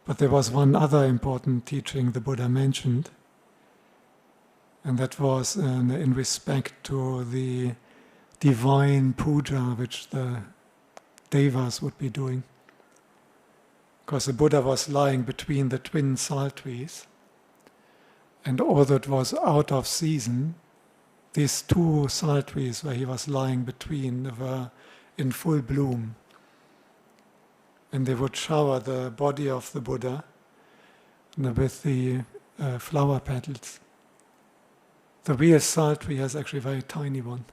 But there was one other important teaching the Buddha mentioned, and that was in respect to the divine puja which the devas would be doing. Because the Buddha was lying between the twin sal trees, and although it was out of season, these two sal trees where he was lying between were in full bloom. And they would shower the body of the Buddha with the flower petals. The real sal tree has actually a very tiny one.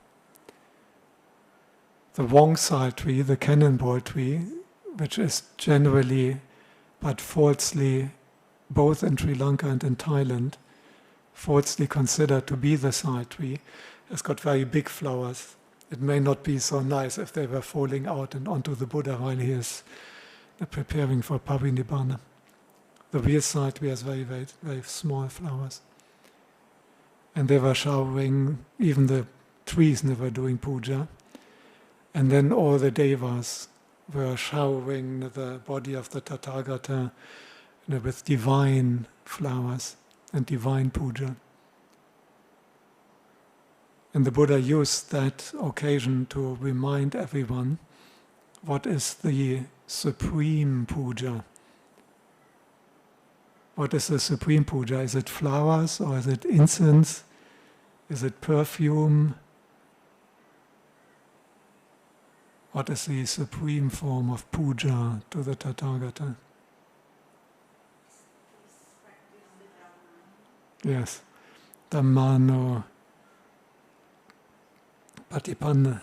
The Wong sal tree, the cannonball tree, which is generally, but falsely, both in Sri Lanka and in Thailand, falsely considered to be the sal tree, has got very big flowers. It may not be so nice if they were falling out and onto the Buddha while he is preparing for Parinibbāna. The real sal tree has very, very, very small flowers. And they were showering, even the trees never doing puja. And then all the devas were showering the body of the Tathāgata with divine flowers and divine puja. And the Buddha used that occasion to remind everyone what is the supreme puja. What is the supreme puja? Is it flowers or is it incense? Is it perfume? What is the supreme form of puja to the Tathāgata? Yes, Dhammānudhammapaṭipatti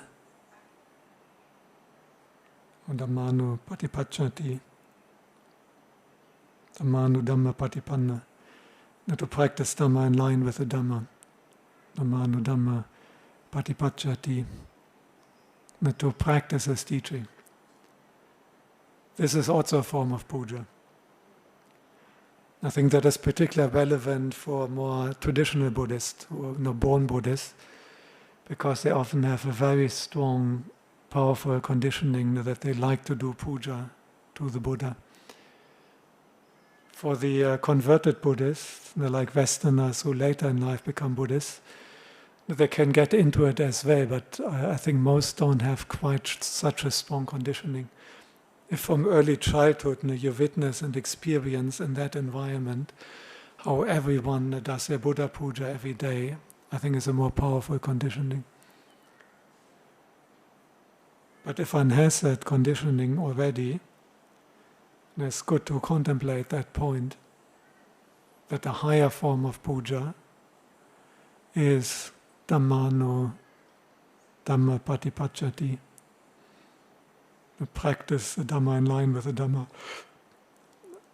or Dhammānudhammapaṭipatti. Dhammānudhammapaṭipatti. To practice Dhamma in line with the Dhamma. Dhammānudhammapaṭipatti. To practice his teaching. This is also a form of puja. I think that is particularly relevant for more traditional Buddhists, or born Buddhists, because they often have a very strong, powerful conditioning that they like to do puja to the Buddha. For the converted Buddhists, like Westerners who later in life become Buddhists, they can get into it as well, but I think most don't have quite such a strong conditioning. If from early childhood you witness and experience in that environment how everyone does their Buddha puja every day, I think it's a more powerful conditioning. But if one has that conditioning already, it's good to contemplate that point, that a higher form of puja is Dhammānudhammapaṭipatti, to practice the Dhamma in line with the Dhamma.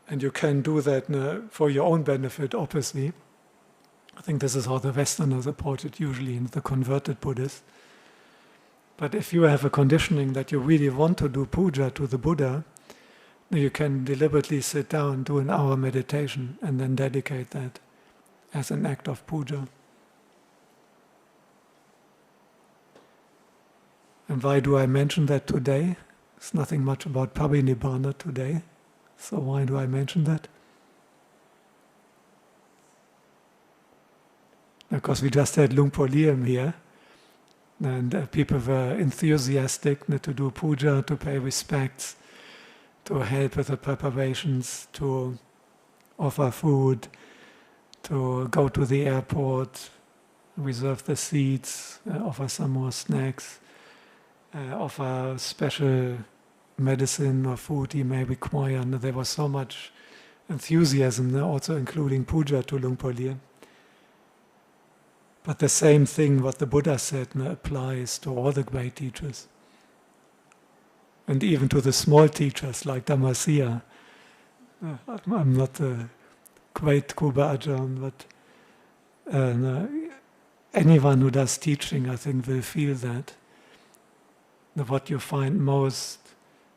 And you can do that for your own benefit, obviously. I think this is how the Westerners approach it usually in the converted Buddhists. But if you have a conditioning that you really want to do puja to the Buddha, you can deliberately sit down, do an hour meditation, and then dedicate that as an act of puja. And why do I mention that today? It's nothing much about Parinibbāna today, so why do I mention that? Because we just had Luang Por Liem here, and people were enthusiastic to do puja, to pay respects, to help with the preparations, to offer food, to go to the airport, reserve the seats, offer some more snacks, offer special medicine or food he may require. And there was so much enthusiasm, also including puja to Luang Por Liem. But the same thing what the Buddha said applies to all the great teachers. And even to the small teachers like Dhammasiha. I'm not a great Kuba Ajahn, but anyone who does teaching, I think, will feel that. What you find most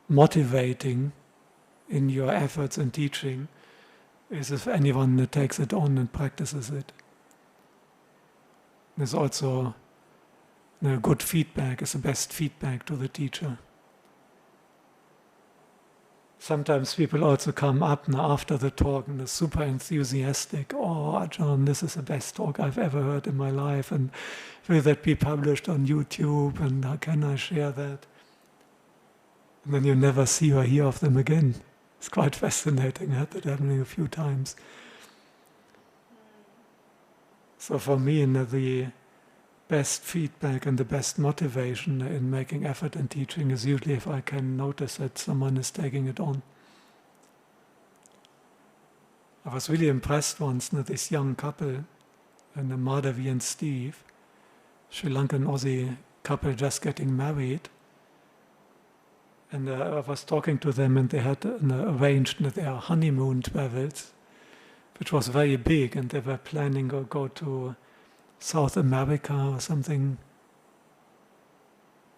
motivating in your efforts in teaching is if anyone takes it on and practices it. There's also good feedback is the best feedback to the teacher. sometimes people also come up now after the talk and are super enthusiastic. Oh, Ajahn, this is the best talk I've ever heard in my life, and will that be published on YouTube, and how can I share that? And then you never see or hear of them again. It's quite fascinating. I had that happening a few times. So for me, the best feedback and the best motivation in making effort and teaching is usually if I can notice that someone is taking it on. I was really impressed once with this young couple, and Madhavi and Steve, Sri Lankan Aussie couple just getting married. And I was talking to them, and they had arranged their honeymoon travels, which was very big, and they were planning to go to South America or something.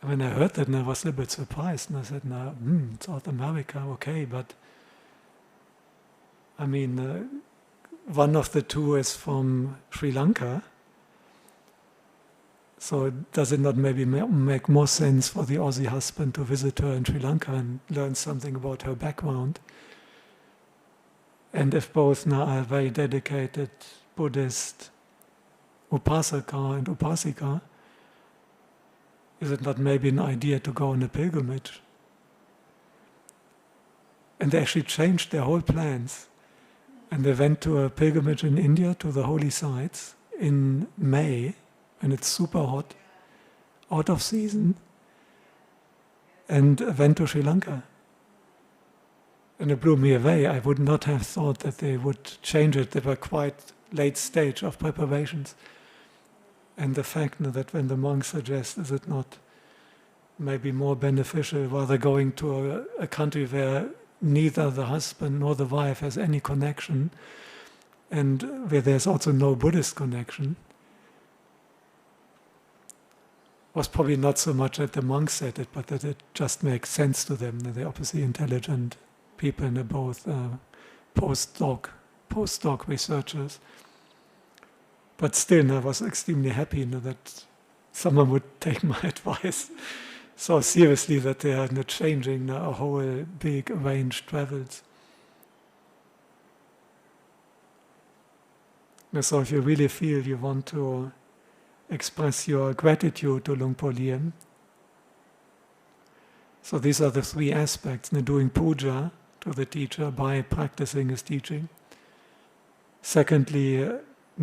And when I heard that, I was a little bit surprised, and I said, "No, South America, okay, but I mean, one of the two is from Sri Lanka, so does it not maybe make more sense for the Aussie husband to visit her in Sri Lanka and learn something about her background? And if both now are very dedicated Buddhist upasaka and upasika, is it not maybe an idea to go on a pilgrimage?" And they actually changed their whole plans. And they went to a pilgrimage in India to the holy sites in May, when it's super hot, out of season, and went to Sri Lanka. And it blew me away. I would not have thought that they would change it. They were quite late stage of preparations. And the fact that when the monk suggests, is it not maybe more beneficial rather going to a country where neither the husband nor the wife has any connection, and where there's also no Buddhist connection, was probably not so much that the monk said it, but that it just makes sense to them, that they're obviously intelligent people and they're both postdoc researchers. But still, I was extremely happy that someone would take my advice so seriously, that they are not changing a whole big arranged travels. So if you really feel you want to express your gratitude to Luang Por Liem, so these are the three aspects: doing puja to the teacher by practicing his teaching. Secondly,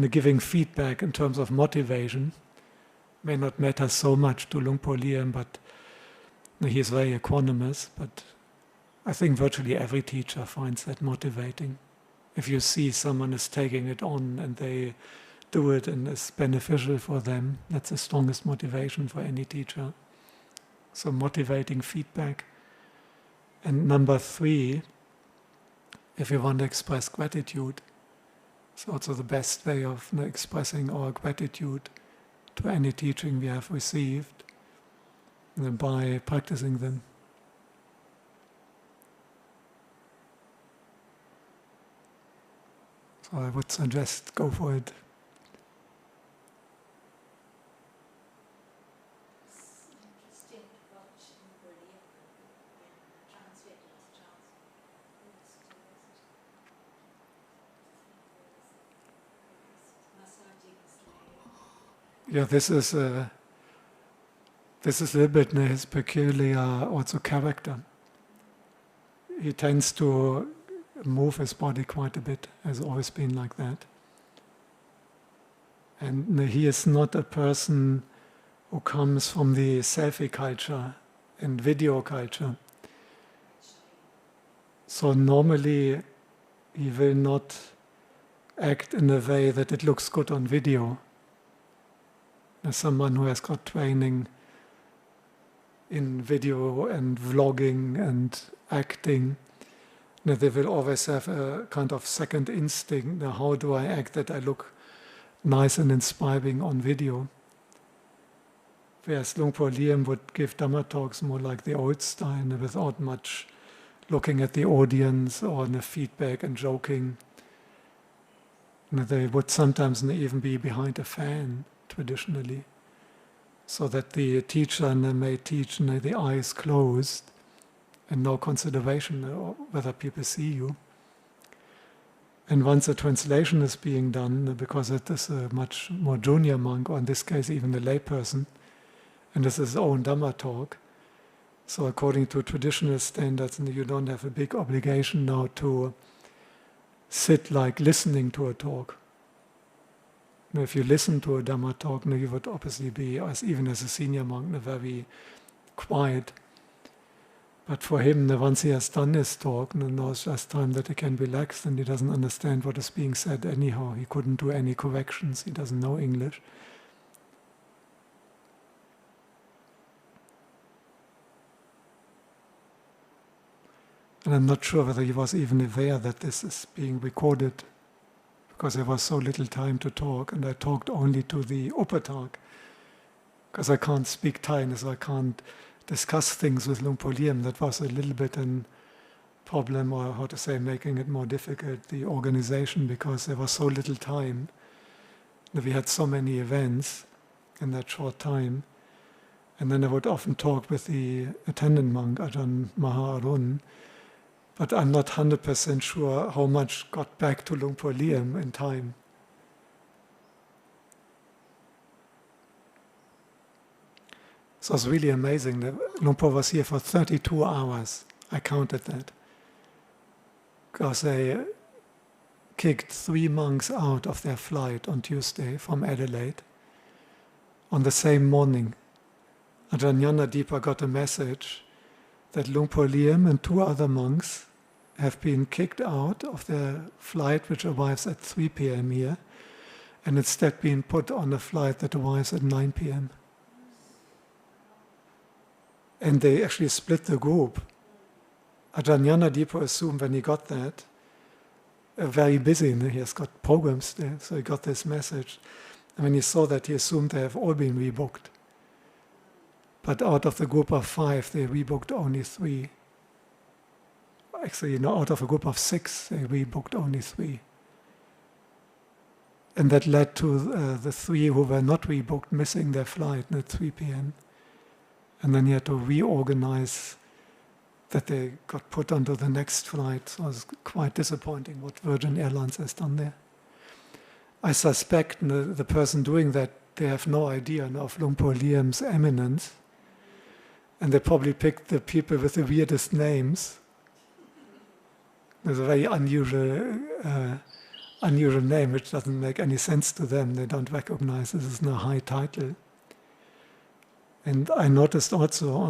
giving feedback in terms of motivation may not matter so much to Luang Por Liem, but he is very equanimous. But I think virtually every teacher finds that motivating. If you see someone is taking it on and they do it and it's beneficial for them, that's the strongest motivation for any teacher. So motivating feedback. And number 3, if you want to express gratitude, it's also the best way of expressing our gratitude to any teaching we have received, by practicing them. So I would suggest go for it. Interesting to watch Luang Por Liem and translate it as Yeah, this is a little bit his peculiar also character. He tends to move his body quite a bit, has always been like that. And he is not a person who comes from the selfie culture and video culture. So normally he will not act in a way that it looks good on video. As someone who has got training in video and vlogging and acting, they will always have a kind of second instinct. Now, how do I act that I look nice and inspiring on video? Whereas Luang Por Liem would give Dhammatalks more like the old style, without much looking at the audience or the feedback and joking. They would sometimes even be behind a fan, traditionally, so that the teacher may teach the eyes closed, and no consideration whether people see you. And once a translation is being done, because it is a much more junior monk, or in this case even a layperson, and this is his own Dhamma talk, so according to traditional standards, you don't have a big obligation now to sit like listening to a talk. If you listen to a Dhamma talk, you would obviously be, even as a senior monk, very quiet. But for him, once he has done his talk, now it's just time that he can relax, and he doesn't understand what is being said anyhow. He couldn't do any corrections, he doesn't know English. And I'm not sure whether he was even aware that this is being recorded, because there was so little time to talk, and I talked only to the Upatak, because I can't speak Thai, so I can't discuss things with Luang Por Liem. That was a little bit a problem, or how to say, making it more difficult, the organization, because there was so little time. We had so many events in that short time. And then I would often talk with the attendant monk, Ajahn Dhammasiha, but I'm not 100% sure how much got back to Luang Por Liem in time. So it's really amazing that Luang Por was here for 32 hours. I counted that. Because they kicked 3 monks out of their flight on Tuesday from Adelaide on the same morning. Ajahn Dhmmasiha got a message that Luang Por Liem and 2 other monks have been kicked out of their flight, which arrives at 3 p.m. here, and instead been put on a flight that arrives at 9 p.m. And they actually split the group. Ajahn Dhmmasiha assumed when he got that, very busy, he has got programs there, so he got this message. And when he saw that, he assumed they have all been rebooked. But out of the group of 5, they rebooked only 3. Actually, out of a group of 6, they rebooked only 3. And that led to the 3 who were not rebooked missing their flight at 3 p.m. And then he had to reorganize that they got put onto the next flight. So it was quite disappointing what Virgin Airlines has done there. I suspect the person doing that, they have no idea of Luang Por Liem's eminence. And they probably picked the people with the weirdest names. There's a very unusual name which doesn't make any sense to them. They don't recognize this is no high title. And I noticed also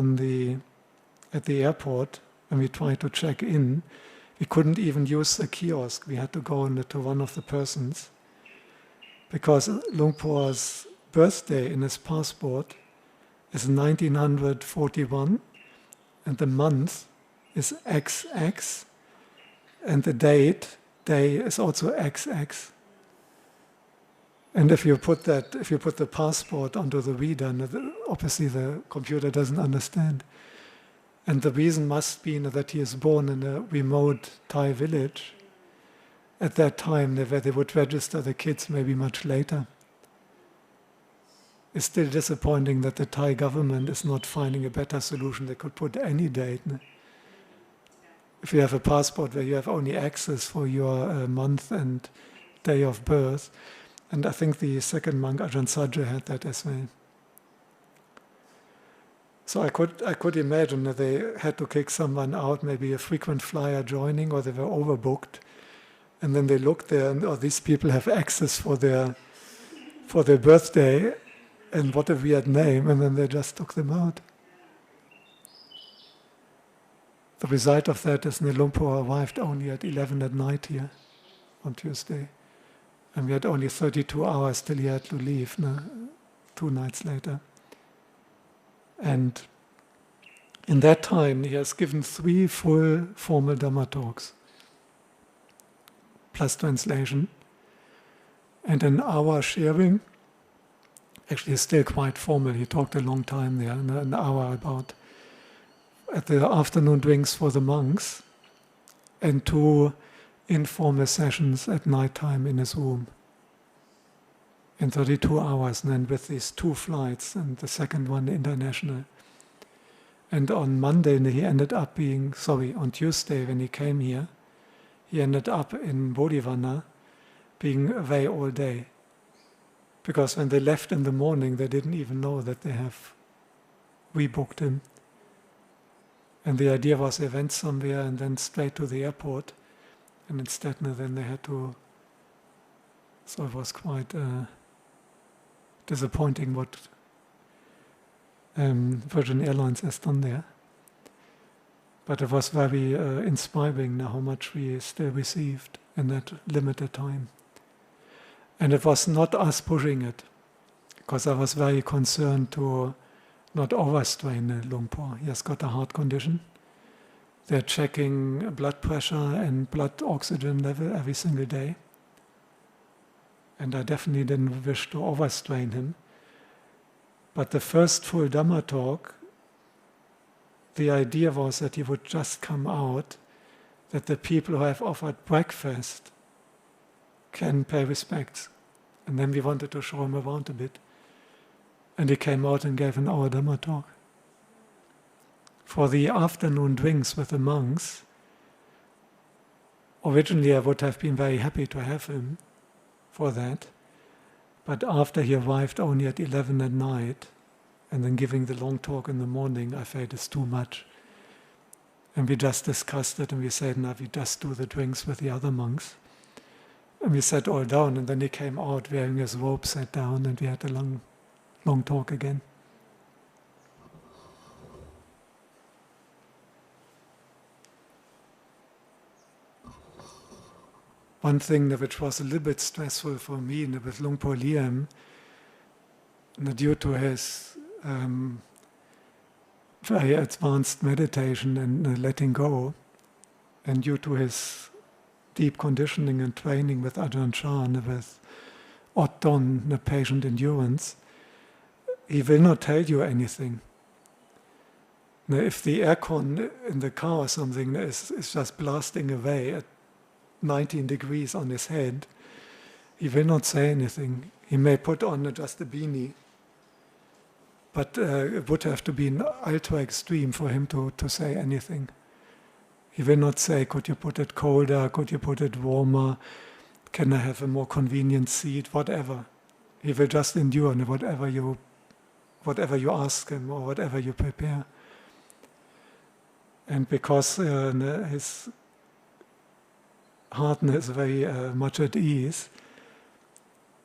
at the airport, when we tried to check in, we couldn't even use the kiosk. We had to go to one of the persons, because Luang Por's birthday in his passport is 1941, and the month is XX, and the day is also XX. And if you put the passport onto the reader, obviously the computer doesn't understand. And the reason must be that he is born in a remote Thai village. At that time, where they would register the kids maybe much later. It's still disappointing that the Thai government is not finding a better solution. They could put any date. If you have a passport where you have only access for your month and day of birth, and I think the second monk, Ajahn Sajja, had that as well. So I could imagine that they had to kick someone out, maybe a frequent flyer joining, or they were overbooked. And then they looked there, and these people have access for their birthday, and what a weird name, and then they just took them out. The result of that is Luang Por arrived only at 11 at night here on Tuesday. And we had only 32 hours till he had to leave, 2 nights later. And in that time, he has given 3 full formal Dhamma talks, plus translation, and an hour sharing. Actually, it's still quite formal. He talked a long time there, an hour about at the afternoon drinks for the monks, and 2 informal sessions at night time in his room. In 32 hours, and then with these 2 flights, and the second one international. And on Monday he ended up being, on Tuesday when he came here, he ended up in Bodhivana being away all day. Because when they left in the morning, they didn't even know that they have rebooked him. And the idea was they went somewhere and then straight to the airport. And instead, then they had to. So it was quite disappointing what Virgin Airlines has done there. But it was very inspiring now how much we still received in that limited time. And it was not us pushing it, because I was very concerned to not overstrain Luang Por. He has got a heart condition. They're checking blood pressure and blood oxygen level every single day. And I definitely didn't wish to overstrain him. But the first full Dhamma talk, the idea was that he would just come out, that the people who have offered breakfast can pay respects. And then we wanted to show him around a bit. And he came out and gave an hour Dhamma talk. For the afternoon drinks with the monks, originally I would have been very happy to have him for that. But after he arrived only at 11 at night, and then giving the long talk in the morning, I felt it's too much. And we just discussed it, and we said, now we just do the drinks with the other monks. And we sat all down, and then he came out wearing his robe, sat down, and we had a long talk again. One thing which was a little bit stressful for me with Luang Por Liem, due to his very advanced meditation and letting go, and due to his deep conditioning and training with Ajahn Chah, with Odd Don, the patient endurance, he will not tell you anything. Now, if the aircon in the car or something is just blasting away at 19 degrees on his head, he will not say anything. He may put on just a beanie, but it would have to be an ultra extreme for him to say anything. He will not say, could you put it colder, could you put it warmer, can I have a more convenient seat, whatever. He will just endure whatever you ask him or whatever you prepare. And because his heart is very much at ease,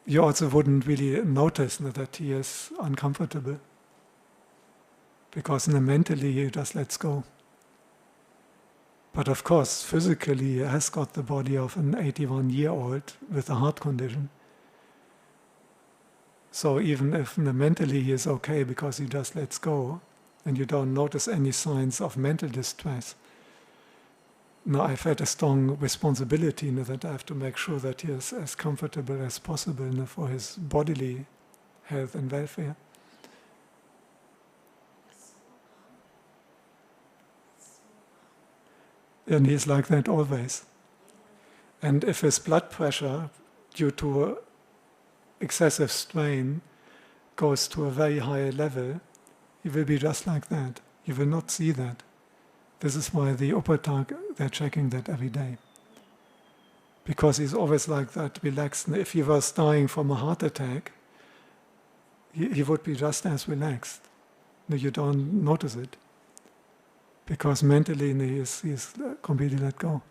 you also wouldn't really notice that he is uncomfortable. Because mentally he just lets go. But of course, physically he has got the body of an 81-year-old with a heart condition. So even if mentally he is okay because he just lets go, and you don't notice any signs of mental distress, now I felt a strong responsibility that I have to make sure that he is as comfortable as possible for his bodily health and welfare. And he's like that always. And if his blood pressure, due to excessive strain, goes to a very high level, he will be just like that. You will not see that. This is why the Upatak, they're checking that every day. Because he's always like that, relaxed. If he was dying from a heart attack, he would be just as relaxed. You don't notice it. Because mentally he's completely let go.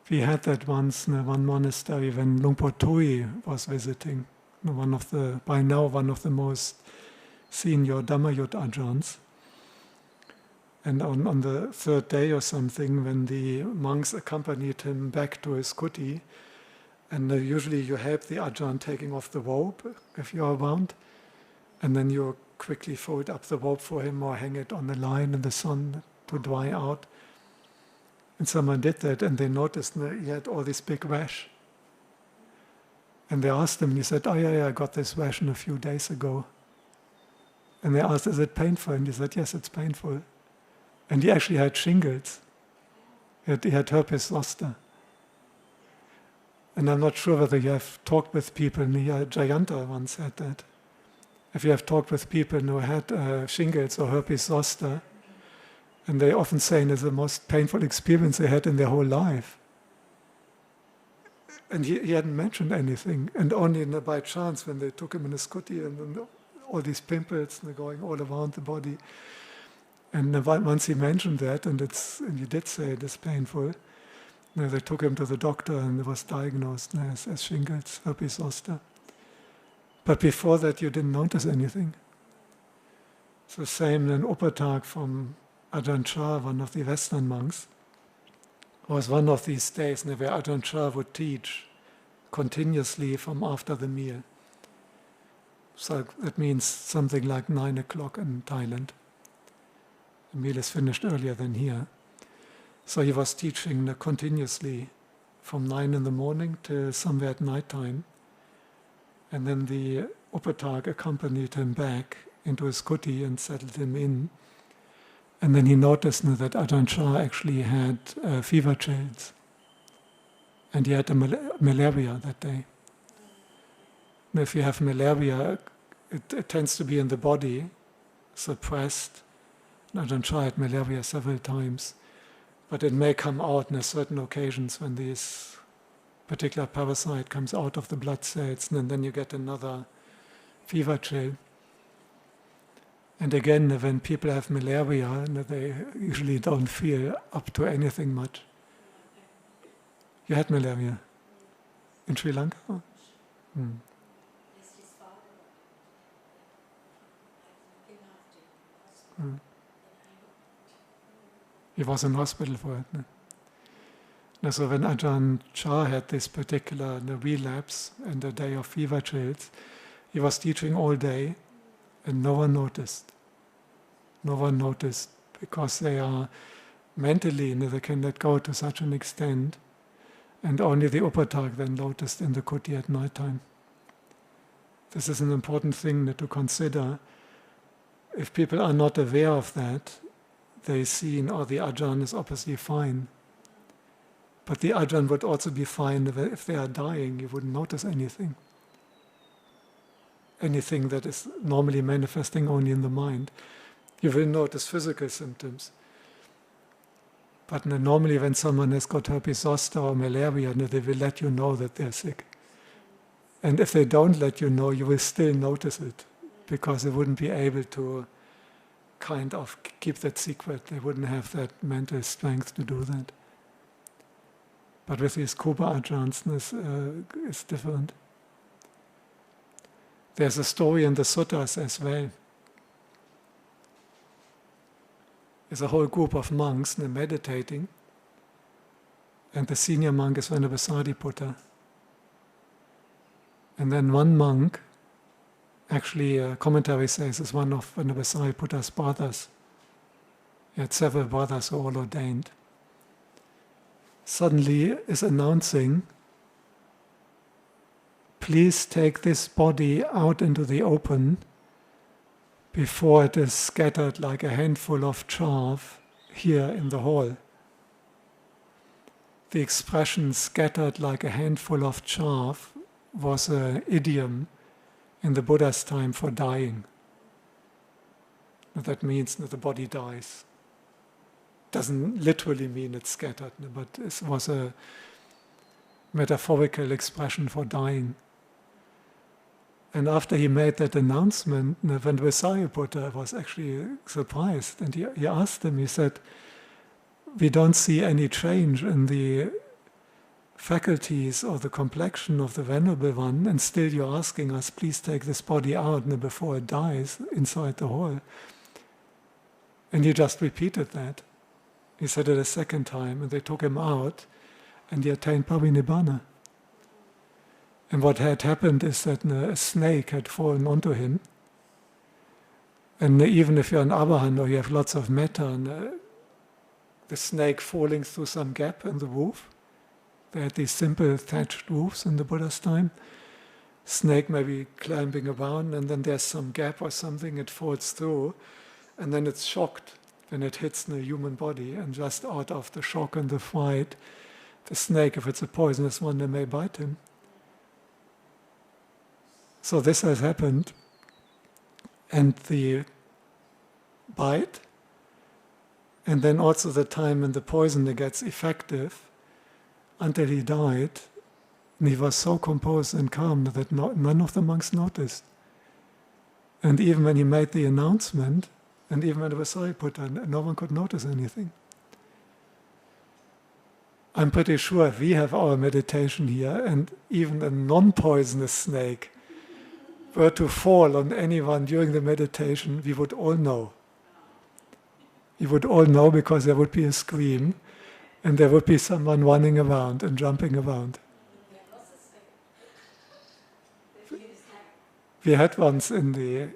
We had that once in one monastery when Luang Por Tui was visiting, by now one of the most senior Dhammayut Ajahns. And on the third day or something, when the monks accompanied him back to his kuti, and usually you help the Ajahn taking off the robe if you're around, and then you quickly fold up the robe for him or hang it on the line in the sun to dry out. And someone did that, and they noticed he had all this big rash. And they asked him, and he said, oh yeah, I got this rash a few days ago. And they asked, is it painful? And he said, yes, it's painful. And he actually had shingles. He had herpes zoster. And I'm not sure whether you have talked with people, and Jayanta once had that. if you have talked with people who had shingles or herpes zoster, and they often say it's the most painful experience they had in their whole life. And he hadn't mentioned anything, and only by chance when they took him in a scooty and then all these pimples and they're going all around the body. And once he mentioned that, and he did say it is painful, they took him to the doctor and it was diagnosed as shingles, herpes zoster. But before that, you didn't notice anything. It's the same in Upatak from Ajahn Chah, one of the Western monks. It was one of these days where Ajahn Chah would teach continuously from after the meal. So that means something like 9 o'clock in Thailand. The meal is finished earlier than here. So he was teaching continuously from 9 in the morning till somewhere at night time. And then the Upatak accompanied him back into his kuti and settled him in. And then he noticed that Ajahn Chah actually had fever chills. And he had malaria that day. And if you have malaria, it tends to be in the body, suppressed. And Ajahn Chah had malaria several times. But it may come out on certain occasions when this particular parasite comes out of the blood cells, and then you get another fever chill. And again, when people have malaria, they usually don't feel up to anything much. You had malaria in Sri Lanka? Hmm. He was in hospital for it. So when Ajahn Chah had this particular relapse and a day of fever chills, he was teaching all day and no one noticed. No one noticed because they are mentally, they can let go to such an extent, and only the Upatak then noticed in the kuti at night time. This is an important thing to consider. If people are not aware of that, they see, the Ajahn is obviously fine. But the Ajahn would also be fine if they are dying, you wouldn't notice anything. Anything that is normally manifesting only in the mind. You will notice physical symptoms. But normally when someone has got herpes zoster or malaria, they will let you know that they're sick. And if they don't let you know, you will still notice it, because they wouldn't be able to kind of keep that secret. They wouldn't have that mental strength to do that. But with these Kuba Ajahns, it's different. There's a story in the suttas as well. There's a whole group of monks meditating, and the senior monk is Parinibbāna. And then one monk, actually a commentary says, is one of Parinibbāna's brothers. He had several brothers who all ordained. Suddenly is announcing, please take this body out into the open before it is scattered like a handful of chaff here in the hall. The expression scattered like a handful of chaff was an idiom in the Buddha's time for dying. That means that the body dies. Doesn't literally mean it's scattered, but it was a metaphorical expression for dying. And after he made that announcement, when Vajrayana was actually surprised, and he asked him, he said, we don't see any change in the faculties or the complexion of the Venerable One, and still you're asking us, please take this body out before it dies inside the hall. And he just repeated that. He said it a second time, and they took him out, and he attained Parinibbāna. And what had happened is that a snake had fallen onto him. And even if you're an Arahant or you have lots of metta, the snake falling through some gap in the roof. They had these simple thatched roofs in the Buddha's time. Snake maybe climbing around, and then there's some gap or something, it falls through, and then it's shocked when it hits the human body, and just out of the shock and the fright, the snake, if it's a poisonous one, they may bite him. So this has happened, and the bite, and then also the time when the poison gets effective, until he died, and he was so composed and calm that none of the monks noticed. And even when he made the announcement, and even when it was Sariputta, no one could notice anything. I'm pretty sure if we have our meditation here, and even a non-poisonous snake were to fall on anyone during the meditation, we would all know. We would all know, because there would be a scream, and there would be someone running around and jumping around. We had once in the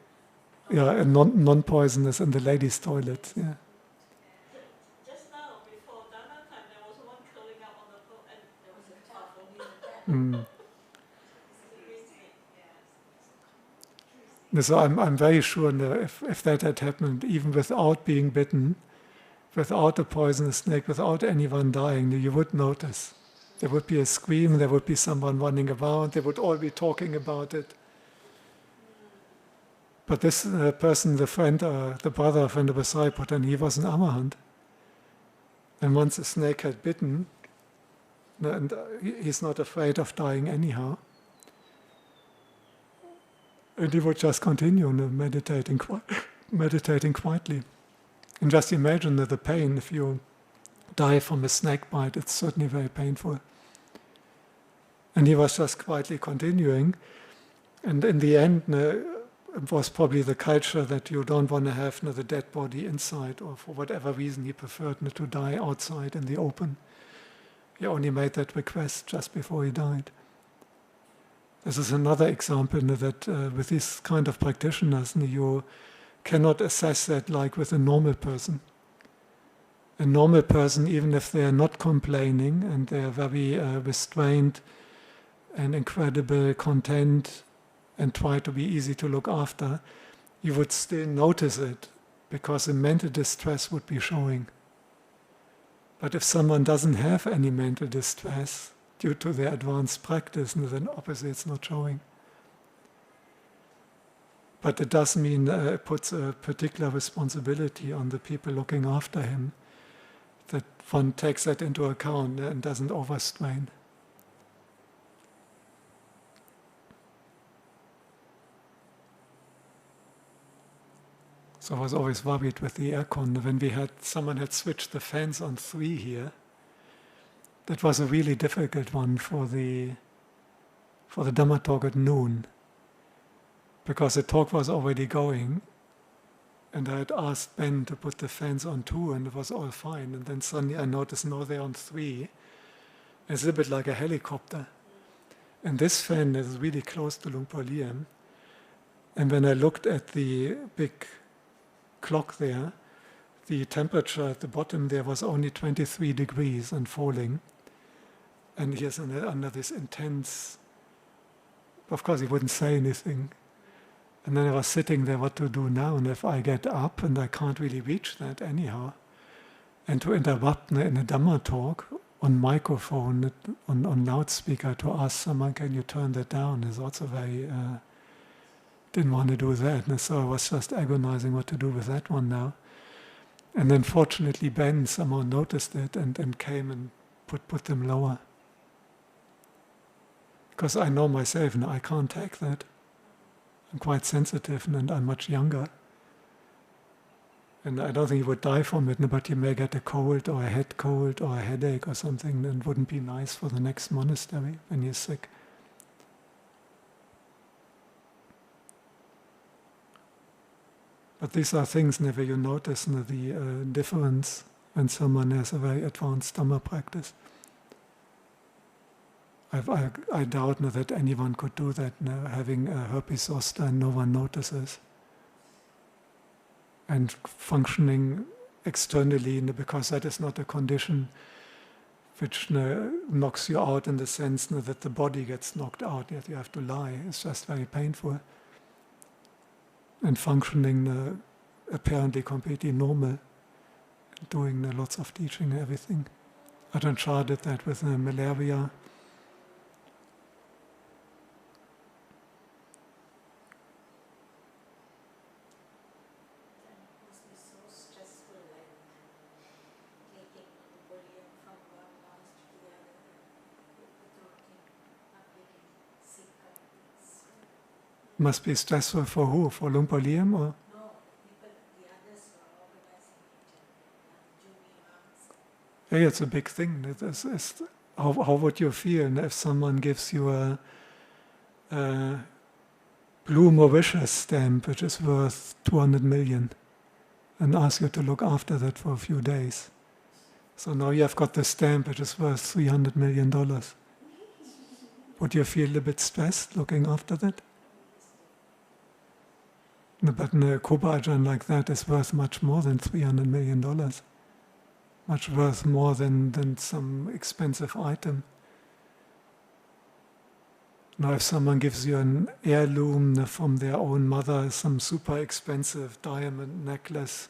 non-poisonous in the ladies' toilet. Yeah. Just now, before Dhamma time, there was one curling up on the floor, and there was a puff. So I'm very sure if that had happened, even without being bitten, without a poisonous snake, without anyone dying, you would notice. There would be a scream, there would be someone running around, they would all be talking about it. But this person, the friend, the brother of the Sariputta, and he was an Arahant. And once a snake had bitten, and he's not afraid of dying anyhow, and he would just continue meditating quietly. And just imagine the pain if you die from a snake bite. It's certainly very painful. And he was just quietly continuing. And in the end, it was probably the culture that you don't want to have the dead body inside, or for whatever reason he preferred to die outside in the open. He only made that request just before he died. This is another example that with these kind of practitioners, you cannot assess that like with a normal person. A normal person, even if they are not complaining and they are very restrained and incredible, content, and try to be easy to look after, you would still notice it, because the mental distress would be showing. But if someone doesn't have any mental distress due to their advanced practice, then obviously it's not showing. But it does mean it puts a particular responsibility on the people looking after him, that one takes that into account and doesn't overstrain. So I was always worried with the aircon. When someone had switched the fans on 3 here, that was a really difficult one for the Dhamma talk at noon, because the talk was already going, and I had asked Ben to put the fans on 2, and it was all fine. And then suddenly I noticed, no, they're on 3. It's a bit like a helicopter. And this fan is really close to Luang Por Liem. And when I looked at the big clock there, the temperature at the bottom there was only 23 degrees and falling. And he is under this intense... Of course, he wouldn't say anything. And then I was sitting there, what to do now? And if I get up, and I can't really reach that anyhow, and to interrupt in a Dhamma talk on microphone, on loudspeaker, to ask someone, can you turn that down, is also very... didn't want to do that. And so I was just agonizing what to do with that one now. And then fortunately Ben somehow noticed it and came and put them lower. Because I know myself, and I can't take that. I'm quite sensitive, and I'm much younger. And I don't think you would die from it, but you may get a cold or a head cold or a headache or something, and it wouldn't be nice for the next monastery when you're sick. But these are things where you notice the difference when someone has a very advanced Dhamma practice. I doubt that anyone could do that, having herpes zoster and no one notices. And functioning externally, because that is not a condition which knocks you out in the sense that the body gets knocked out, yet you have to lie. It's just very painful. And functioning apparently completely normal, doing lots of teaching and everything. Ajahn Chah did that with malaria. Must be stressful for who? For Luang Por Liem or? No, people, the others who are organizing it, Juni monks. Yeah, it's a big thing. How would you feel if someone gives you a blue Mauritius stamp which is worth 200 million and asks you to look after that for a few days? So now you have got the stamp which is worth $300 million. Would you feel a bit stressed looking after that? No, but a Kuba Ajahn like that is worth much more than $300 million. Much worth more than some expensive item. Now if someone gives you an heirloom from their own mother, some super expensive diamond necklace,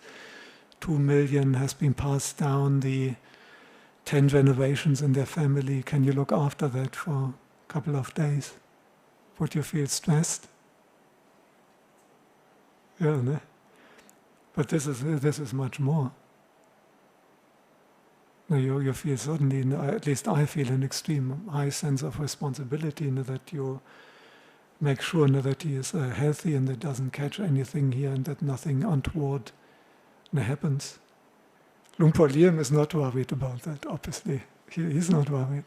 2 million has been passed down the 10 generations in their family, can you look after that for a couple of days? Would you feel stressed? Yeah, no? But this is much more. Now you feel suddenly, at least I feel an extreme high sense of responsibility that you make sure that he is healthy and that doesn't catch anything here and that nothing untoward happens. Luang Por Liem is not worried about that, obviously. He's not worried.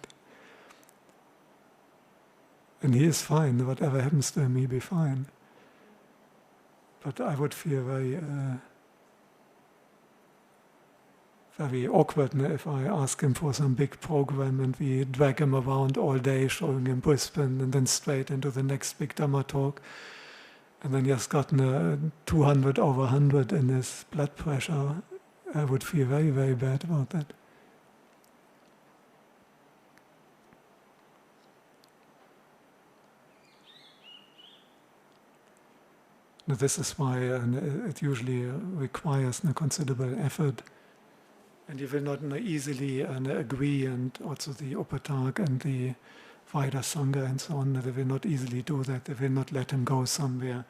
And he is fine. Whatever happens to him, he'll be fine. But I would feel very awkward if I ask him for some big program and we drag him around all day showing him Brisbane and then straight into the next big Dhamma talk. And then he has gotten a 200 over 100 in his blood pressure. I would feel very, very bad about that. Now this is why it usually requires considerable effort. And you will not easily agree, and also the Upatak and the Vaida Sangha and so on, they will not easily do that. They will not let him go somewhere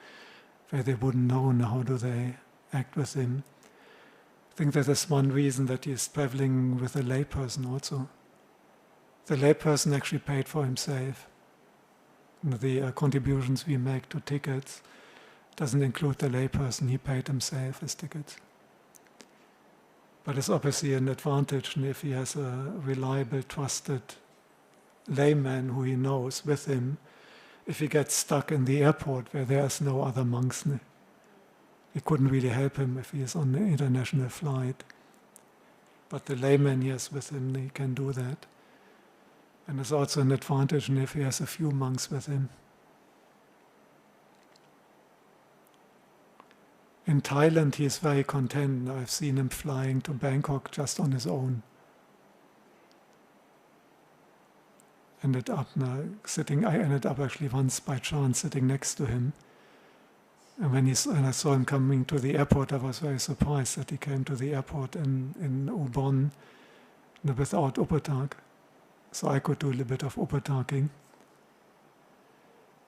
where they wouldn't know how do they act with him. I think that is one reason that he is traveling with a layperson also. The layperson actually paid for himself. The contributions we make to tickets doesn't include the layperson, he paid himself his tickets. But it's obviously an advantage if he has a reliable, trusted layman who he knows with him. If he gets stuck in the airport where there's no other monks, he couldn't really help him if he is on an international flight. But the layman he has with him, he can do that. And it's also an advantage if he has a few monks with him. In Thailand, he is very content. I've seen him flying to Bangkok just on his own. I ended up actually once by chance sitting next to him. And when I saw him coming to the airport, I was very surprised that he came to the airport in Ubon without Upatak. So I could do a little bit of Upataking.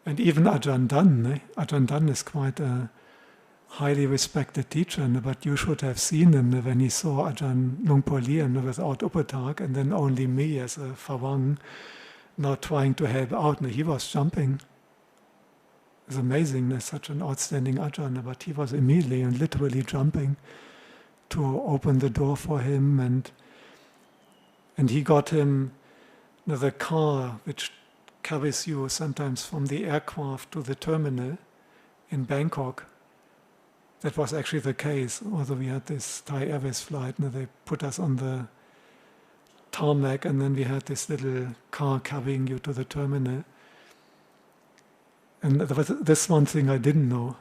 And even Ajahn Dhammasiha, Ajahn Dhammasiha is quite a highly respected teacher, but you should have seen him when he saw Ajahn Luang Por Liem without Upatak, and then only me as a Phawang now trying to help out. He was jumping. It's amazing, there's such an outstanding Ajahn, but he was immediately and literally jumping to open the door for him, and he got him the car which carries you sometimes from the aircraft to the terminal in Bangkok. That was actually the case, although we had this Thai Airways flight, and they put us on the tarmac, and then we had this little car carrying you to the terminal. And there was this one thing I didn't know,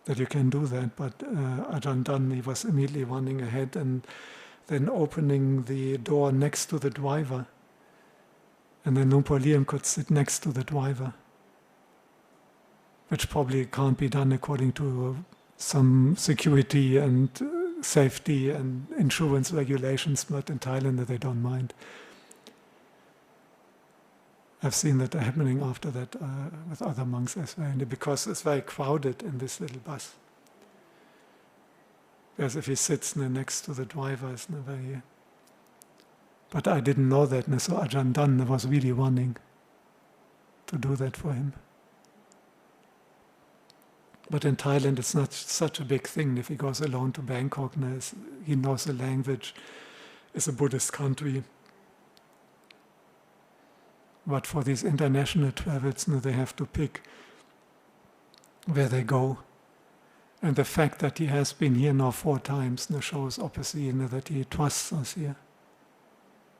that you can do that, but Ajahn Dhammasiha, he was immediately running ahead and then opening the door next to the driver. And then Luang Por Liem could sit next to the driver, which probably can't be done according to some security and safety and insurance regulations, but in Thailand they don't mind. I've seen that happening after that with other monks as well, because it's very crowded in this little bus. Whereas if he sits next to the driver, it's very... But I didn't know that, so Ajahn Dhammasiha was really wanting to do that for him. But in Thailand it's not such a big thing. If he goes alone to Bangkok, he knows the language, it's a Buddhist country. But for these international travels, they have to pick where they go. And the fact that he has been here now 4 times shows obviously that he trusts us here.